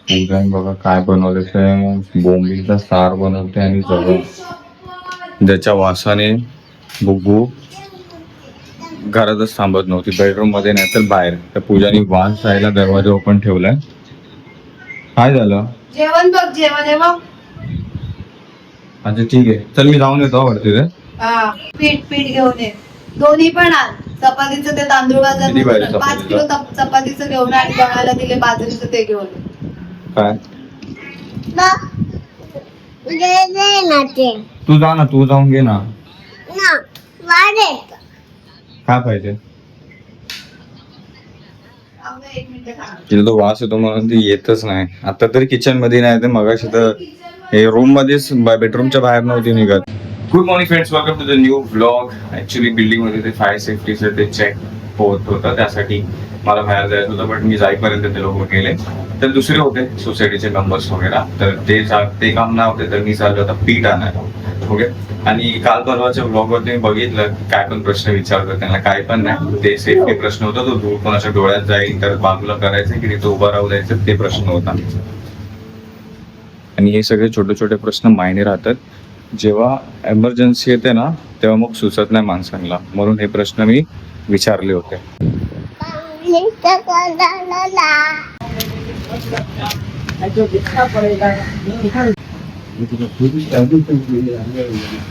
पूजाने बघा काय बनवलं ते बोंबीलचा सार बनवते आणि जवळ ज्याच्या वासाने बुगू घरातच थांबत नव्हती, बेडरूम मध्ये नाही तर बाहेर. तर पूजाने वास जायला दरवाजा ओपन ठेवलाय. काय झालं? जेवण बघ, जेवण आहे बघ. अच्छा ठीक आहे, चल मी जाऊन येतो वरती रे. पीठ घेऊन ये, दोन्ही पण आण. चपातीचं ते तांदूळ किती पाहिजे बाजार 5 किलो चपातीचं घेऊन आणि गव्हाला दिले बाजरीचं ते घेऊन ये. काय तू जा ना, तू जाऊन घे ना. काय पाहिजे? तिला तो वास येतो म्हणून ती येतच नाही. आता तरी किचन मध्ये नाही तर मगाशी तर हे रूम मध्येच, बेडरूमच्या बाहेर नव्हती निघत. Good morning friends, welcome to the new blog. Actually building मध्ये ते फायर सेफ्टीचं ते चेक होत होतं, त्यासाठी मला बाहेर जायचं होतं. बट मी जाईपर्यंत ते लोक गेले. तर दुसरे होते सोसायटीचे मेंबर्स वगैरे, तर ते काम नाही होते. तर मी चाललो होता पीठ आणायला. ओके. आणि काल परवाच्या ब्लॉग वरती मी बघितलं काय पण प्रश्न विचारतात त्यांना, काय पण नाही. ते सेफ्टी प्रश्न होता, तो धूळ कोणाच्या डोळ्यात जाईल तर बाजूला करायचं की तो उभा राहू द्यायचं, ते प्रश्न होता. आणि हे सगळे छोटे छोटे प्रश्न मायने राहतात. जेव्हा एमर्जन्सी येते ना तेव्हा मग सुचत नाही माणसांना, म्हणून हे प्रश्न मी विचारले होते.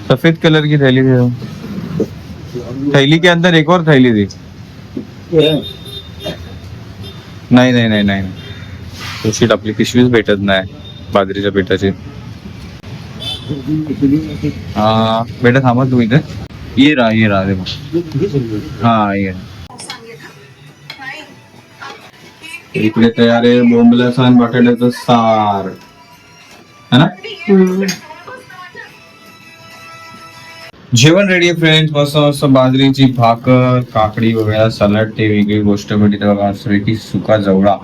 सफेद कलर की थैली थी, थैली के अंदर एक और थैली थी. नाही नाही नाही नाही, तशी आपली पिशवीच भेटत नाही बाजरीच्या पिठाची. बेटा थांबा तू इथे. ये रहा दे. हा ये इकडे तयार आहे बोंबल्याचा आणि बटाट्याचं सार, है ना? जेवण रेडी आहे फ्रेंड्स. मस्त मस्त बाजरीची भाकर, काकडी वगैरे, सलाड, ते वेगळी गोष्ट भेटते बघा. की सुका जवळा,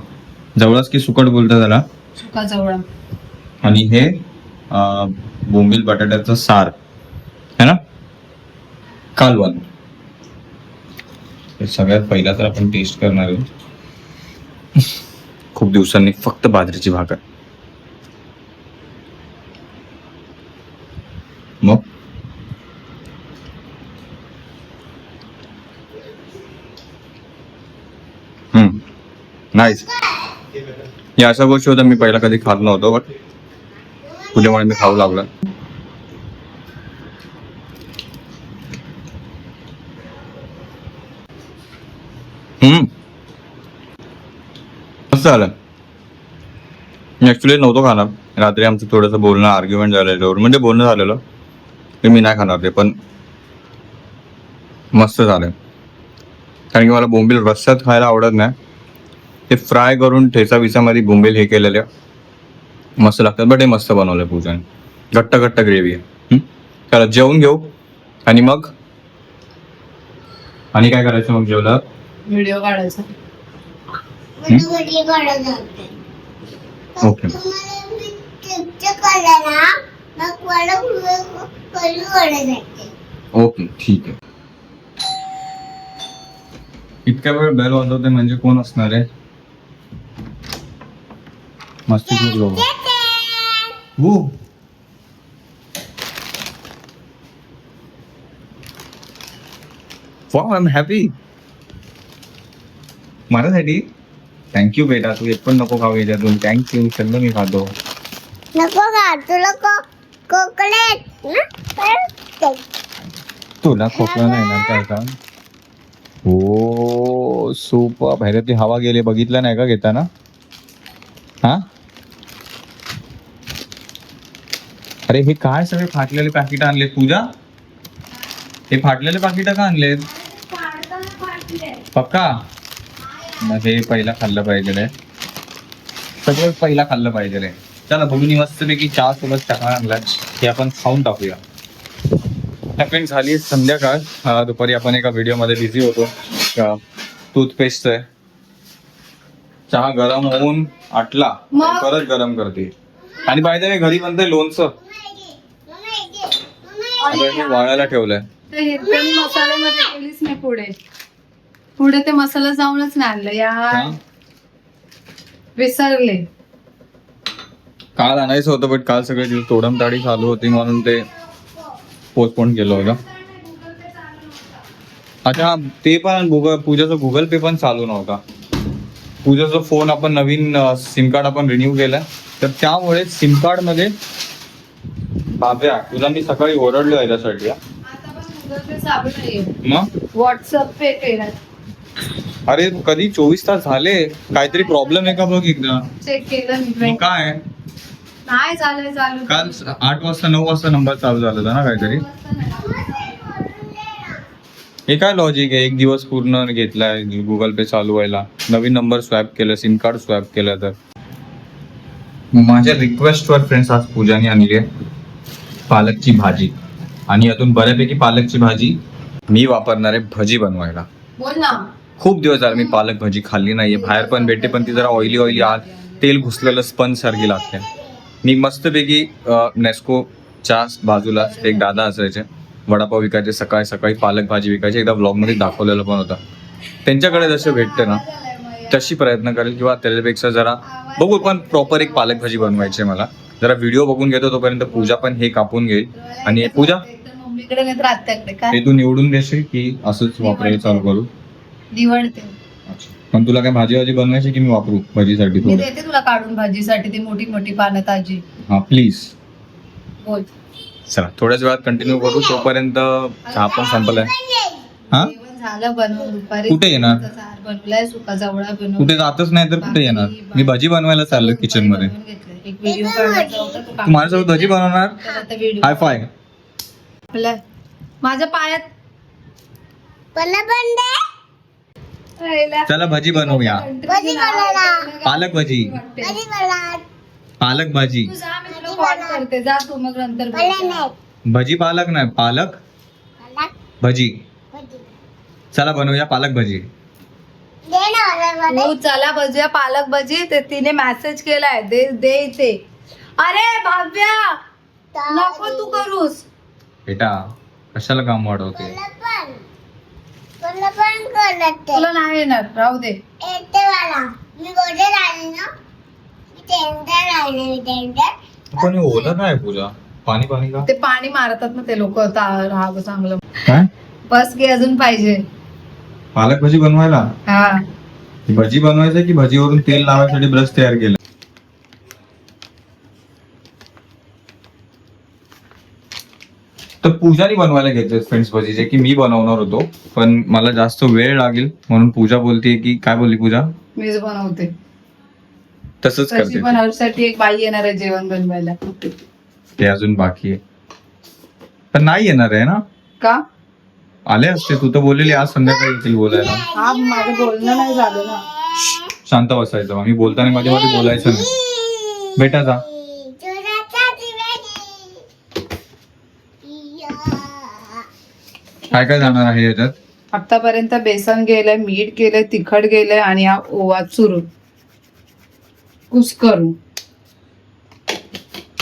जवळाच की सुकट बोलतात त्याला, सुका जवळा. आणि हे बोंबील बटाट्याचं सार, है ना, कालवण. हे सगळ्यात पहिला तर आपण टेस्ट करणार आहे खूप दिवसांनी फक्त बाजरीची भाकर. मग नाईस. या अशा गोष्टी होत्या मी पहिला कधी खात नव्हतो, बट तुझ्यामुळे मी खाऊ लागलो. मस्त झालं. मी ऍक्च्युली नव्हतो खाणार. रात्री आमचं थोडंसं बोलणं, आर्ग्युमेंट झालेलं, म्हणजे बोलणं झालेलं की मी नाही खाणार ते, पण मस्त झालं. कारण की मला बोंबील रस्स्यात खायला आवडत नाही. ते फ्राय करून ठेचा विसामध्ये बोंबील हे केलेले मस्त लागतात. बट हे मस्त बनवलंय पूजाने, घट्ट घट्ट ग्रेव्ही आहे. चला जेवून घेऊ आणि मग आणि काय करायचं मग जेवलं? व्हिडिओ काढायचा. ओके ओके ठीक आहे. इतक्या वेळ बेल वाजवते म्हणजे कोण असणार आहे? मस्ती करू. Wow, I am happy. माझ्यासाठी थँक्यू बेटा. तू एक पण नको खाऊ याच्यातून. थँक्यू, सगळं मी खातो. नको खा, तुला तुला खोकला नाही ना काय का? हो सुपर. बाहेर ती हवा गेली, बघितलं नाही का घेताना? हा, अरे हे काय सगळे फाटलेले पॅकेट आणलेत पूजा? हे फाटलेले पाकिट का आणलेत? पक्का? मग हे पहिला खाल्लं पाहिजे, सगळं पहिला खाल्लं पाहिजे. चला बघून मस्तपैकी चहा सोबत चहा आणलाय, हे आपण खाऊन टाकूया. फ्रेंड झाली संध्याकाळ. दुपारी आपण एका व्हिडिओ मध्ये बिझी होतो टूथपेस्ट आहे. चहा गरम होऊन आटला परत गरम करते. आणि बाय द वे घरी बनतंय लोणचं, वाळायला ठेवलंय. मसाल्यामध्ये केलीच नाही. पुढे ते मसाला जाऊनच नाही आणलं यार, विसरले. काल आणायचं होतं बट काल सगळे दिवस तोडमताडी चालू होती म्हणून ते पोस्टपोन केलं होतं. अच्छा ते पण पूजाचा गुगल पे पण चालू नव्हता. पूजाचा फोन आपण नवीन सिम कार्ड आपण रिन्यू केलं तर त्यामुळे सिम कार्ड मध्ये बाब्या तुला मी सकाळी ओरडलो याच्यासाठी आता पण गुगल पे चालू नाहीये. मग व्हॉट्सअप पे केलं. अरे कधी 24 तास झाले काहीतरी प्रॉब्लेम आहे का बघ एकदा. चेक केलं मी. मग काय नाही झालंय चालू. काल 8 वाजता 9 वाजता नंबर चालू झाला होता ना काहीतरी. हे काय लॉजिक आहे एक दिवस पूर्ण घेतलाय गुगल पे चालू व्हायला नवीन नंबर स्वॅप केलं सिम कार्ड स्वॅप केलं तर. माझ्या रिक्वेस्टवर फ्रेंड्स आज पूजाने आणली आहे पालकची भाजी आणि यातून बऱ्यापैकी पालकची भाजी मी वापरणार आहे भजी बनवायला. बोल ना. खूप दिवस झाले मी पालक भाजी खाल्ली नाहीये बाहेर पण भेटते पण ती जरा ऑइली आत तेल घुसलेलं स्पंज सारखी लागते. मी मस्तपैकी नेस्कोच्या बाजूला एक दादा असायचे वडापाव विकायचे सकाळी सकाळी पालक भाजी विकायची एकदा व्लॉगमध्ये दाखवलेलं पण होतं. त्यांच्याकडे जसं भेटते ना तशी प्रयत्न करेल किंवा त्याच्यापेक्षा जरा बघू पण प्रॉपर एक पालक भाजी बनवायची आहे मला. जरा व्हिडिओ बघून घेतो तोपर्यंत पूजा पण हे कापून घेईल. आणि पूजा मम्मीकडे नाही तर आत्याकडे काय हे तू निवडून देशील की असंच वापरायला चालू करू. निवडते. पण तुला काय भाजी बनवायची की मी वापरू भाजीसाठी मी थोडं. देते तुला काढून भाजीसाठी ती मोठी मोठी पानं ताजी. हा प्लीज. बोल. चला थोड्याच वेळात कंटिन्यू करू तोपर्यंत चहा पण संपलाय. हा जेवण झालं बनवून दुपारी. कुठे येणार? सार बनवलाय सुका जवळा बनवून. कुठे जातच नाही तर कुठे येणार. मी भाजी बनवायला चाललोय किचन मध्ये. एक व्हिडिओ काढायचा होता तो तू माझ्यासोबत भाजी बनवणार. आता व्हिडिओ हाय फाय. माझ्या पायात मला पण दे. राहिला. चला भाजी बनवूया. भाजी बनवला. पालक भाजी. भाजी बनवला. पालक भाजी. तू जा मी तुला कॉल करते जा तू मग नंतर मला बोल. नाही. भाजी पालक नाही पालक मला भाजी. भाजी. चला बनवूया पालक भाजी. दे ना मला मला. तू चला बजूया पालक भजी ते तिने मेसेज केलाय दे दे इथे. अरे भाव्या नको तू करूस. बेटा कशाला काम वाढवते. मला पण करते. तुला नाही येणार राहू दे. येते मला. मी गोडे राहिले ना. मी टेंडर राहिले मी टेंडर. पण हे ओलं काय पूजा पाणी पाणी का ते पाणी मारतात ना ते लोक राहावं चांगलं. काय बस घे अजून पाहिजे. पालक भाजी बनवायला हा भजी बनवायचं की भजीवरून तेल लावायसाठी ब्रश तयार केला. तर पूजाने बनवायला घेतले फ्रेंड्स भजी जे की मी बनवणार होतो पण मला जास्त वेळ लागेल म्हणून पूजा बोलते की काय बोलली पूजा मीच बनवते. तसंच तशी करते. पण हर्षसाठी एक बाई येणार आहे जेवण बनवायला. ते अजून बाकी आहे पण नाही येणार आहे ना. का आले असते तू तर बोललेली आज संध्याकाळी येतील बोलायला. हा माझं बोलणं नाही झालं ना. शांत बसायचं मी बोलताना मध्ये मध्ये बोलायचं नाही. बेटा जा. काय काय जाणार आहे याच्यात. आतापर्यंत बेसन गेलंय मीठ गेलंय तिखट गेलंय आणि हा ओवा चुरून कुस्करून.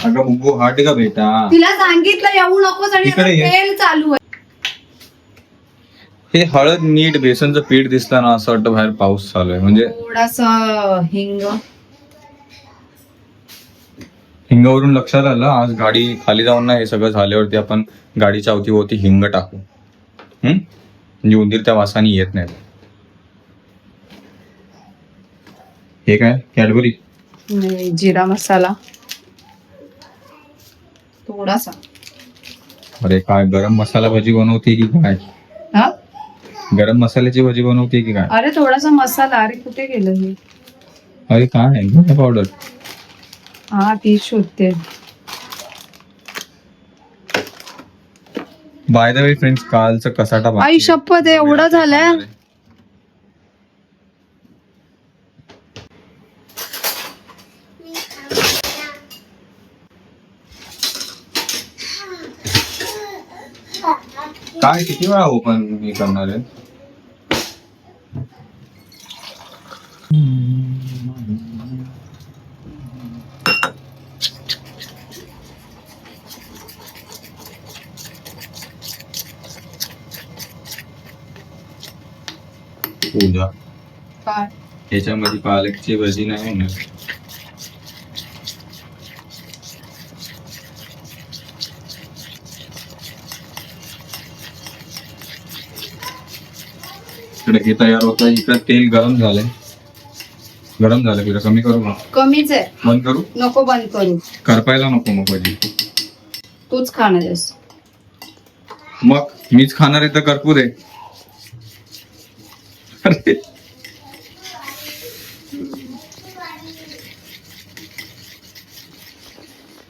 अगं मुग्गू हाट का बेटा. तिला सांगितलं येऊ नकोस आणि इकडे आता ये. तेल चालू आहे. हे हळद मीठ बेसनचं पीठ दिसतं ना असं वाटतं बाहेर पाऊस चालू आहे. म्हणजे थोडासा हिंग. हिंगावरून लक्षात आलं आज गाडी खाली जाऊन ना हे सगळं झाल्यावरती आपण गाडीच्या अवतीभोवती हिंग टाकू. म्हणजे उंदीर त्या वासाने येत नाही. हे काय कॅडबरी. नाही, जिरा मसाला थोडासा. अरे काय गरम मसाला भजी बनवते की काय. हा गरम मसाल्याची भजी बनवते की काय. अरे थोडासा मसाला. अरे कुठे गेलं हे. अरे काय आहे पावडर. हा ती शोधते. बाय द वे फ्रेंड्स कालचं कसाटा बाकी आई आहे. शपथ एवढं झालंय. काय किती वेळा ओपन मी करणार आहे. पूजा काय याच्यामध्ये पालकची भजी नाही होणार. इकडे हे तयार होतं, इकडे तेल गरम झालंय. गरम झालं तुला कमी करू का? कमीच आहे. बंद करू? नको बंद करू. करपायला नको मग भजी. तूच खाणार आहेस. मग मीच खाणार आहे तर करपू दे. अरे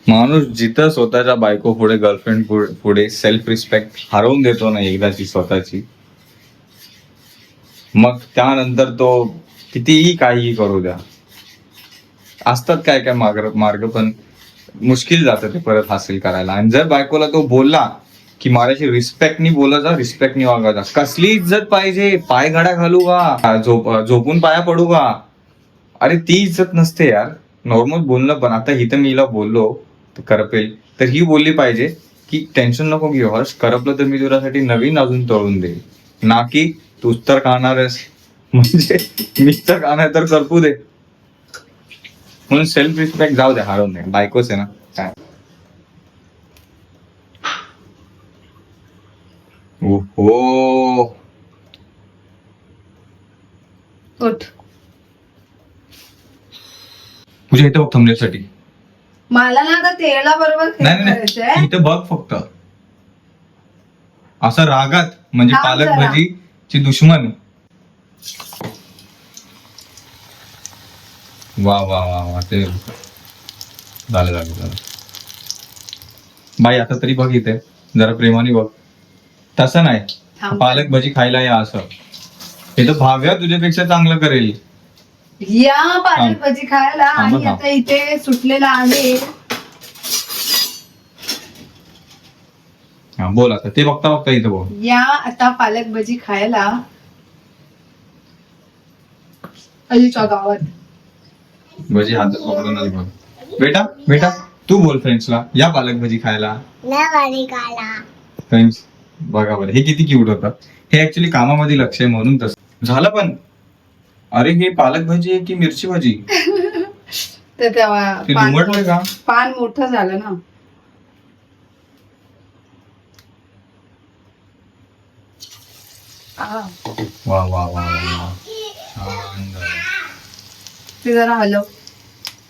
माणूस जिथं स्वतःच्या बायको पुढे, गर्लफ्रेंड पुढे सेल्फ रिस्पेक्ट हरवून देतो ना एकदाची स्वतःची, मग त्यानंतर तो कितीही काहीही करू द्या. असतात काय काय मार्ग पण मुश्किल जातं ते परत हासिल करायला. आणि जर बायकोला तो बोलला की माझ्याशी रिस्पेक्टनी बोला जा, रिस्पेक्टनी वागा जा, कसली इज्जत पाहिजे, पाय घडा घालू का, झोपून पाया पडू का, अरे ती इज्जत नसते यार. नॉर्मल बोलणं पण. आता ही तर मी हिला बोललो करपेल तर ही बोलली पाहिजे की टेन्शन नको घेऊ हर्ष, करपलं तर मी तुझ्यासाठी नवीन अजून तळून देईल, ना की तूच तर खाणारस म्हणजे मीच तर खाणार तर करपू दे. म्हणून सेल्फ रिस्पेक्ट जाऊ दे, हरवून दे. बायकोच आहे ना काय. ओहो उठ. तुझ्या इथं बघ थंबनेलसाठी. मला ना आता तेला बरोबर नाही नाही इथं बघ फक्त असं रागात म्हणजे थांब पालक जरा. भजीची दुश्मन. वा वा वा वा ते झालं. बाई आता तरी बघ इथे जरा प्रेमाने बघ. तसं नाही थांब. पालक भजी खायला या असं. हे तर भाव्या तुझ्यापेक्षा चांगलं करेल. या पालक भाजी खायला. थांब, आणि थांब. आता इथे सुटलेला आहे. हा बोल आता ते बघता बघता इथं बोल. या आता पालक भाजी खायला अलीच्या गावात. भजी हातात पकडूनच बोल. बेटा बेटा तू बोल फ्रेंड्सला या पालक भजी खायला. नाही गाडी काला. फ्रेंड्स बघा बरं हे किती क्यूट होतं. हे ऍक्च्युली कामामध्ये लक्ष आहे म्हणून तसं झालं. पण अरे हे पालक भाजी आहे की मिरची भाजी तर तेव्हा ते दुमटलंय का? पान मोठं झालं ना. आ, वा वा वा वा छान झालं. ते जरा हलव.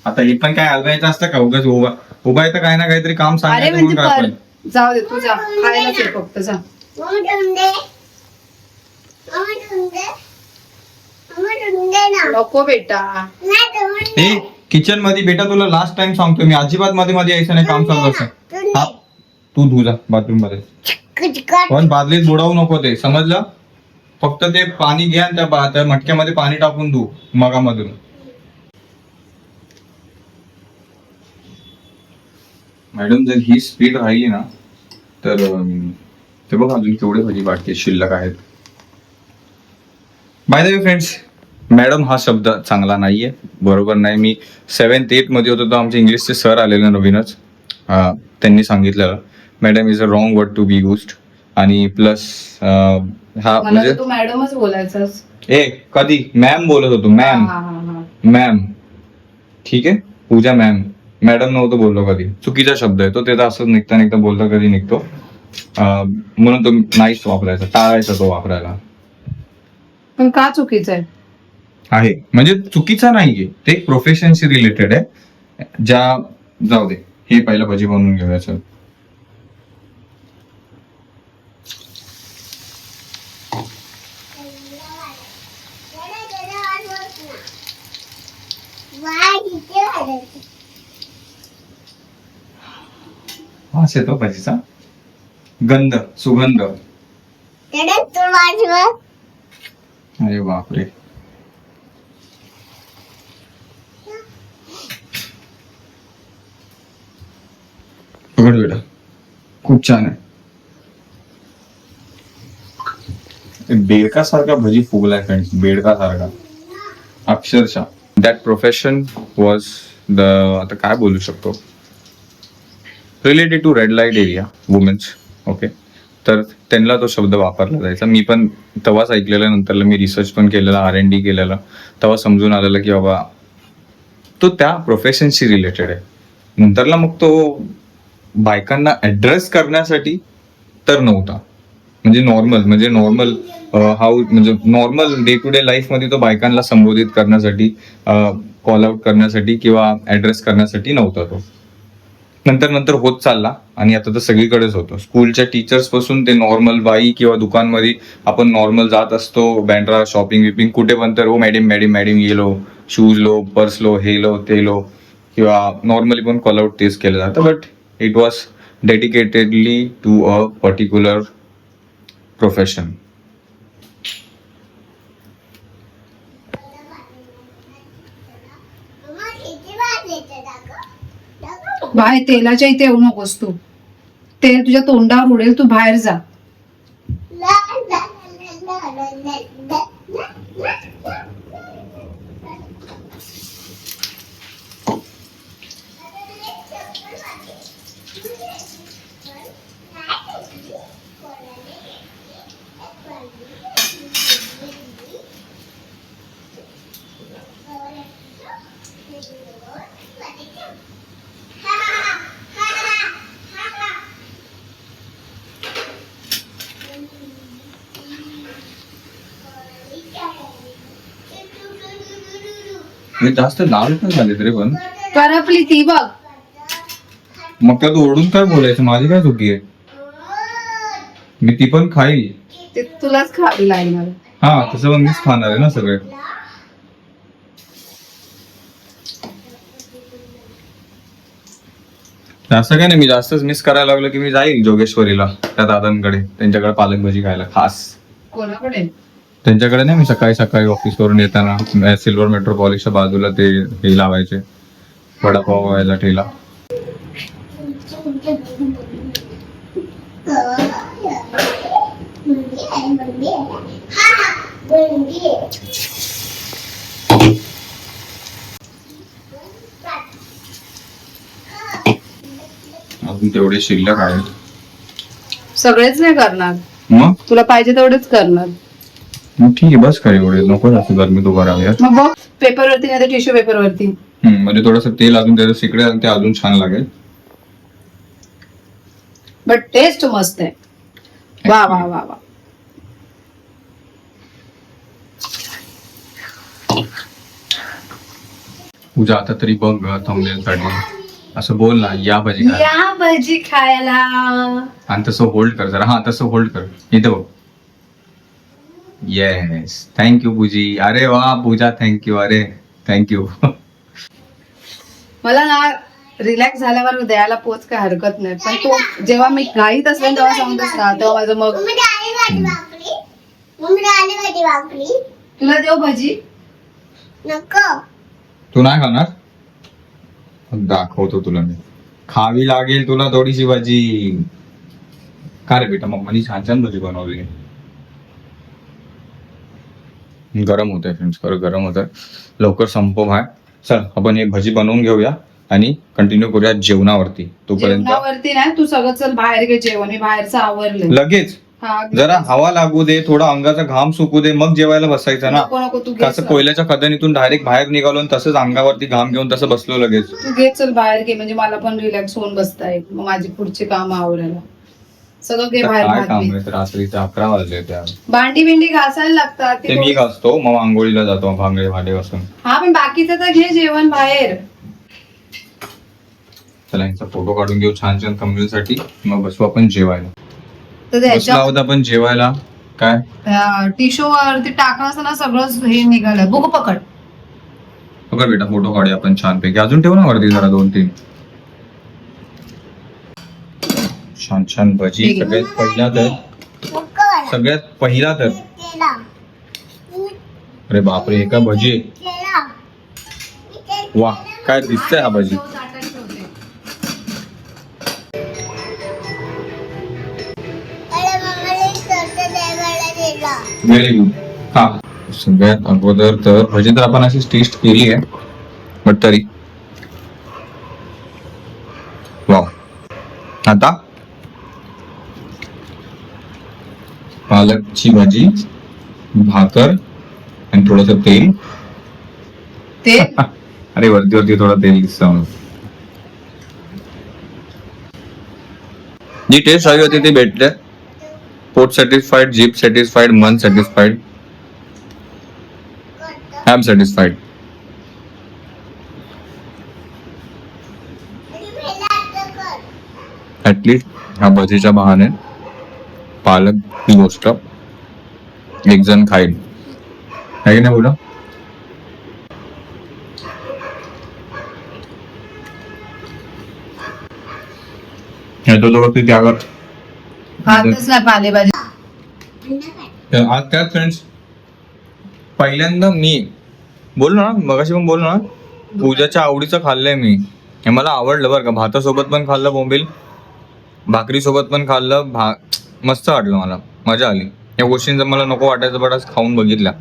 आता हे पण काय हलवायचं असतं का उगाच उभा आहे तर काय ना काहीतरी काम अरे सांगायचं म्हणजे म्हणून काय पण. जाऊ दे तू जा खायलाच ये फक्त जा. मम्मी ठेवून दे. मम्मी ठेवून दे. मम्मी ठेवून दे ना. नको बेटा. नाही ठेवून दे. ए किचन मध्ये बेटा तुला लास्ट टाइम सांगतो मी अजिबात मध्ये मध्ये यायचं नाही काम चालू असं. ठेवून हा दे. तू धुजा बाथरूम मध्ये कुचकट. पण बादलीत बुडवू नको ते समजलं. फक्त ते पाणी घ्या आणि त्या मटक्यामध्ये पाणी टाकून धु मगामधून. मॅडम जर ही स्पीड राहिली ना तर ते बघ अजून केवढे भजी बाकी शिल्लक आहेत. By the way friends madam हा शब्द चांगला नाहीये, बरोबर नाही. मी 7th 8th मध्ये होतो तर आमचे इंग्लिशचे सर आलेले नवीनच. त्यांनी सांगितलेलं madam is a wrong word to be used. आणि प्लस हा मला म्हणजे तर तू मॅडमच बोलायचंस. ए कधी मॅम बोलत होतो. मॅम हा, हा, हा. मॅम ठीक आहे. पूजा मॅम मॅडम नव्हतं बोललो कधी. चुकीचा शब्द आहे तो. ते तर असंच निघता बोलता कधी निघतो. म्हणून तो नाहीच वापरायचा, टाळायचा तो वापरायला. पण का चुकीचं आहे म्हणजे चुकीचा नाहीये ते प्रोफेशनशी रिलेटेड आहे. जाऊ दे हे पहिलं भजी बनवून घेऊया. चल वास येतो भजीचा. गंध सुगंध. अरे बापरे. पकड बेटा खूप छान आहे. बेडका सारखा भजी फुगलाय फ्रेंड्स. बेडका सारखा अक्षरशः. दॅट प्रोफेशन वॉज द आता काय बोलू शकतो related to red light area womens. Okay तर त्यांना तो शब्द वापरला जायचा. मी पण तेव्हाच ऐकलेलं. नंतर मी रिसर्च पण केलेला, R&D केलेलं. तेव्हा समजून आलेलं की बाबा तो त्या प्रोफेशनशी रिलेटेड आहे. नंतरला मग तो बायकांना ऍड्रेस करण्यासाठी तर नव्हता. म्हणजे नॉर्मल हाऊ म्हणजे normal day to day life मध्ये तो बायकांना संबोधित करण्यासाठी कॉल आउट करण्यासाठी किंवा ऍड्रेस करण्यासाठी नव्हता तो. नंतर होत चालला आणि आता तर सगळीकडेच होतो. स्कूलच्या टीचर्स पासून ते नॉर्मल बाई किंवा दुकानमध्ये आपण नॉर्मल जात असतो बँड्रा शॉपिंग विपिंग कुठे पण तर मॅडम ये लो, शूज लो, पर्स लो, हे लो ते लो, किंवा नॉर्मली पण कॉल आउट तेच केलं जातं. But it was dedicatedly to a particular profession. मम्मा किती वाजले दाखव बाहेर तेलाच्या इथे येऊ नकोस तू. तेल तुझ्या तोंडावर उडेल, तू बाहेर जा. मी जास्त लाल पण झाले तरी पण करपली ती बघ. मग त्या तू ओढून काय बोलायचं, माझी काय चुकी आहे? मी ती पण खाईल. ते तुलाच खावी लागणार. हा तसं पण मीच खाणार आहे ना सगळे. असं काय नाही, मी जास्तच मिस करायला लागलो की मी जाईल जोगेश्वरीला त्या दादांकडे, त्यांच्याकडे पालक भाजी खायला खास. कोणाकडे? त्यांच्याकडे नाही, मी सकाळी ऑफिस वरून येताना सिल्वर मेट्रोपॉलिसच्या बाजूला ते हे लावायचे वडापाव व्हायला ठेला. अजून तेवढे शिल्लक आहेत. सगळेच नाही करणार, मग तुला पाहिजे तेवढेच करणार. ठीक आहे, बस काय एवढे नको जास्त गरमीत उभं राहूया. मग बघ पेपर वरती नाही तर टिश्यू पेपर वरती. म्हणजे थोडस तेल अजून त्याचं सिकडे आणि ते अजून छान लागेल. बट टेस्ट मस्त आहे. वा वा वा वा. पूजा आता तरी बघ थंबनेल साठी असं बोल ना, या भजी खायला. या भजी खायला. आणि तसं होल्ड कर जरा. हा तसं होल्ड कर, इथं बघ. येस, थँक्यू पूजी. अरे वा पूजा, थँक्यू. अरे थँक्यू. मला ना रिलॅक्स झाल्यावर द्यायला पोच काय हरकत नाही, पण तू जेव्हा मी घाईत असेल तेव्हा सांगतोस ना, तेव्हा माझं मग मम्मी डाळी भाजी वाकली. मम्मी डाळी भाजी वाकली. तुला देऊ भजी. नको. तू नाही खाणार? दाखवतो तुला मी. खावी लागेल तुला थोडीशी भाजी. का रे बेटा, मम्मानी छान भजी बनवली. गरम होत आहे फ्रेंड्स, खरं गरम होत आहे. लवकर संपव भाय. चल आपण एक भजी बनवून घेऊया आणि कंटिन्यू करूया जेवणावरती. तोपर्यंत जेवणावरती नाही, तू सगळं चल बाहेर घे जेवण. मी बाहेरचं आवरलं. लगेच जरा हवा लागू दे, थोडा अंगाचा घाम सुकू दे, मग जेवायला बसायचं ना. नको नको, तू घे कसं चल. कोयल्याच्या खदानीतून डायरेक्ट बाहेर निघालो आणि तसंच अंगावरती घाम घेऊन तसं बसलो लगेच. तू घे चल बाहेर घे, म्हणजे मला पण रिलॅक्स होऊन बसता येईल, मग माझी पुढची काम आवरायला. सगळं घे बाहेर. काय भात काम घे. आहे, रात्रीचे 11 वाजले त्या. भांडी बिंडी घासायला लागतात ते मी घासतो, मग आंघोळीला जातो भांडे घासून. हा पण बाकीचं तर घे जेवण बाहेर. चला यांचा फोटो काढून घेऊ छान छान thumbnail साठी, मग बसू आपण जेवायला. तर बसला त्याच्या होता आपण जेवायला. काय टिश्यू वरती टाकलं असताना सगळं हे निघालं. बुक पकड. बघा बेटा, फोटो काढूया आपण छान पैकी. अजून ठेव ना वरती जरा 2-3. छान छान भजी. ठीक आहे. सगळ्यात पहिला तर केला. अरे बापरे, हे काय भजी आहे? केला. वा, काय दिसतंय हा भजी. अरे मम्मीला स्वतः जेवायला दिला. Very good. हा सगळ्यात अगोदर तर भजी तर आपण अशीच टेस्ट केली आहे, बट तरी वाव. आता पालकची भाजी, भाकर आणि थोडस तेल. ते अरे वरती थोडं तेल दिसतं. जी टेस्ट हवी होती ती भेटते. पोट सॅटिस्फाईड, जीप सॅटिस्फाईड, मन satisfied, I am satisfied. At least ह्या भजीच्या बहाने पालक ही गोष्ट एक जण खाईल, आहे की नाही बोला. त्यावर खातच नाही पालेभाजी. आज काय फ्रेंड्स, पहिल्यांदा मी बोललो ना मगाशी पण बोललो ना, पूजाच्या आवडीचं खाल्लंय मी. हे मला आवडलं बरं का. भातासोबत पण खाल्लं बोंबील, भाकरीसोबत पण खाल्लं. मस्त वाटलं, मला मजा आली. या गोष्टींचा मला नको वाटायचं, पण आज खाऊन बघितल्या.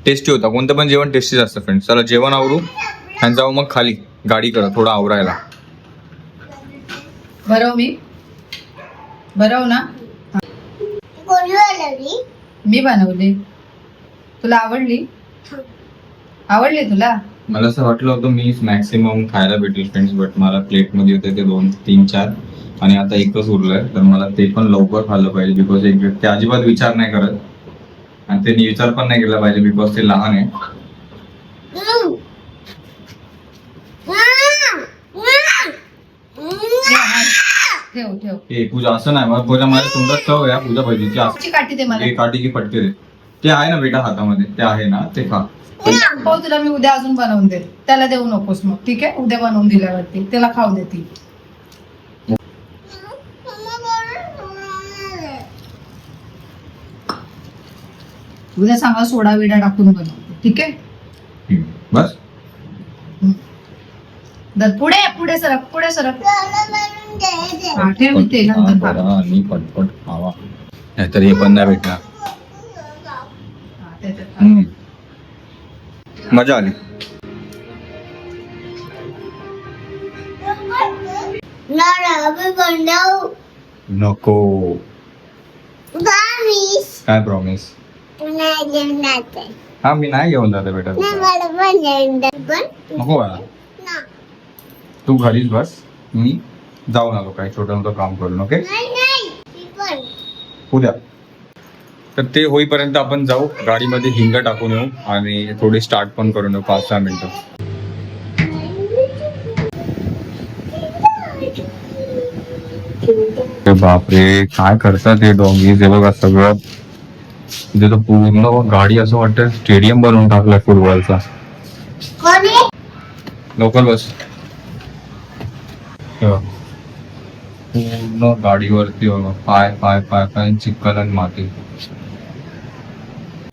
टेस्टी होता. कोणतं पण जेवण टेस्टीच असतं फ्रेंड्स. चला जेवण आवरू आणि जाऊ मग खाली गाडीकडं थोडं आवरायला. बरं मी बरं ना, कोणी बनवली? मी बनवली. तुला आवडली? आवडली तुला? मला असं वाटलं होतं मी मॅक्सिमम खायला भेटेल फ्रेंड्स, बट मला प्लेटमध्ये होते ते 2, 3, 4 आणि आता एकच उरलंय. तर मला ते पण लवकर खाल्लं पाहिजे, बिकॉज एक व्यक्ती अजिबात विचार नाही करत आणि त्यांनी विचार पण नाही केला पाहिजे, बिकॉज ते लहान आहे. ठेव ठेव. हे पूजा असं नाही, मला पूजा माझ्या तोंडात चव आहे पूजा भजीची. ची काठी दे मला. हे काठी की फटके दे. ते आहे ना बेटा हातामध्ये, ते आहे ना, ते खा. हो तुला मी उद्या अजून बनवून देते. त्याला देऊ नकोस मग, ठीक आहे? उद्या बनवून दिल्यावरती त्याला खाऊ देते. उद्या सांगा सोडा विडा टाकून बनवते, ठीक आहे? बस दर पुढे पुढे सरक, पुढे सरक. हा, ठेव इथे, नंतर खा. आणि पटपट खावा, नाहीतर हे पण नाही भेटणार. हा, त्याच्यात खा. मजा आली. नको. काय प्रॉमिस? हा मी नाही घेऊन जाते बेटा. नको बाळा, तू घरीच बस, मी जाऊन आलो काही छोटं मोठं काम करून. ओके उद्या. तर ते होईपर्यंत आपण जाऊ गाडीमध्ये, हिंग टाकून येऊ आणि थोडी स्टार्ट पण करून येऊ 5-6 मिनिटं. बापरे काय करतात हे डॉगीज. हे बघा सगळं तिथे तर पूर्ण गाडी असं वाटतं स्टेडियम बनवून टाकलाय फुटबॉलचा. लोकल बस पूर्ण गाडीवरती बघा, पाय पाय पाय पाय चिखल आणि माती.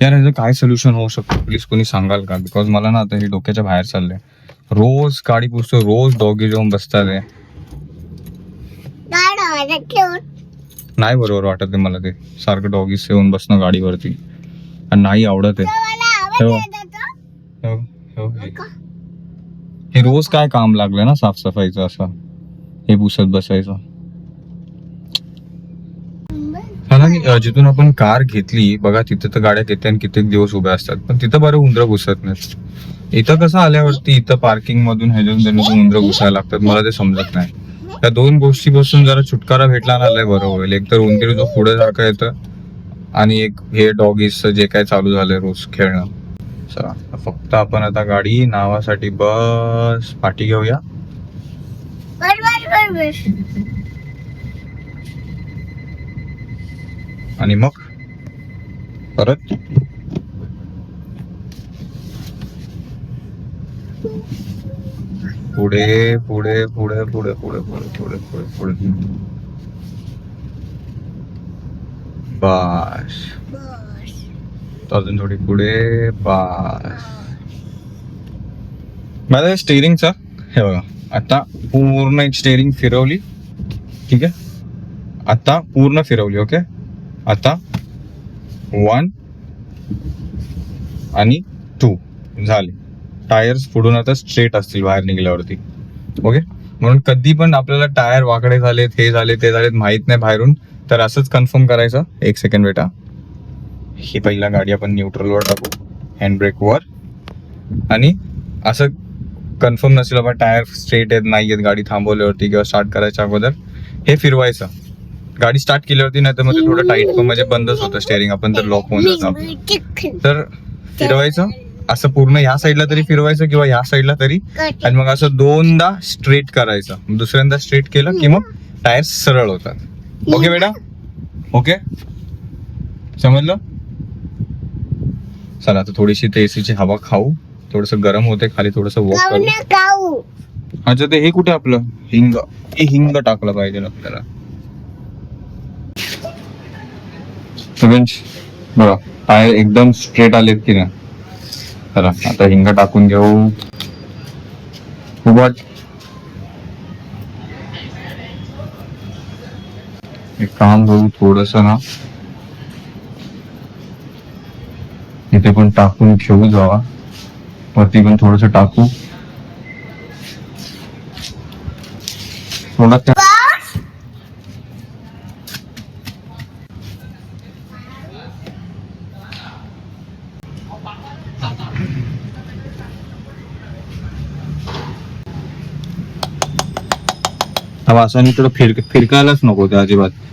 यार ह्याचं काय सोल्युशन होऊ शकतं प्लीज कोणी सांगाल का? बिकॉज मला ना आता हे डोक्याच्या बाहेर चाललंय. रोज गाडी पुसतो, रोज डॉगी जाऊन बसतात. नाही बरोबर वाटत आहे मला ते सारखं डॉगीज येऊन बसणं गाडीवरती, आणि नाही आवडत आहे. हे रोज काय काम लागलं ना साफसफाईचं, असं हे पुसत बसायचं. मला जिथून आपण कार घेतली बघा, तिथं तर गाड्या किती कित्येक दिवस उभ्या असतात, पण तिथं बरं उंदरं घुसत नाहीत. इथं कसं आल्यावरती इथं पार्किंग मधून ह्याच्यातून उंदरं घुसायला लागतात, मला ते समजत नाही. त्या 2 गोष्टीपासून जरा छुटकारा भेटला ना लय बरं होईल. एक तर उंदीर जो पुढे सारखं येतं, आणि एक हे डॉगीज जे काय चालू झालंय रोज खेळणं. चला फक्त आपण आता गाडी नावासाठी बस पाठी घेऊया. आणि मग परत पुढे पुढे पुढे पुढे पुढे पुढे पुढे पुढे पुढे बस. अजून थोडी पुढे बस. माझ्या स्टेअरिंगचा हे बघा, आता पूर्ण एक स्टेअरिंग फिरवली, ठीक आहे? आता पूर्ण फिरवली. ओके, आता 1 आणि 2 झाले. टायर्स पुढून आता स्ट्रेट असतील बाहेर निघल्यावरती. ओके, म्हणून कधी पण आपल्याला टायर वाकडे झालेत, हे झाले ते झालेत माहित नाही बाहेरून, तर असंच कन्फर्म करायचं. 1 सेकंड बेटा, ही पहिला गाडी आपण न्यूट्रलवर टाकू, हँडब्रेक वर, आणि असं कन्फर्म नसेल बाबा टायर स्ट्रेट आहेत नाही आहेत गाडी थांबवल्यावरती किंवा स्टार्ट करायच्या अगोदर, हे फिरवायचं. गाडी स्टार्ट केल्यावरती नाही तर म्हणजे थोडं टाईट म्हणजे बंदच होतं स्टेअरिंग, आपण तर लॉक होऊन जातो. तर फिरवायचं असं पूर्ण ह्या साईडला तरी फिरवायचं किंवा ह्या साईडला तरी, आणि मग असं 2दा स्ट्रेट करायचं. दुसऱ्यांदा स्ट्रेट केलं की मग टायर सरळ होतात. ओके बेटा, ओके समजलं. चला आता थोडीशी ते एसीची हवा खाऊ, थोडस गरम होते खाली, थोडस वॉक करू. खाऊ अच्छा ते हे कुठे आपलं हिंग, हे हिंग टाकलं पाहिजे आपल्याला. बघा टायर एकदम स्ट्रेट आलेत की नाही. चला आता हिंग टाकून घेऊ. उभट एक काम करू, थोडस ना इथे पण टाकून घेऊ, जावा वरती पण थोडस टाकू. थोडा वासाने थोडं फिरकायलाच नको ते अजिबात.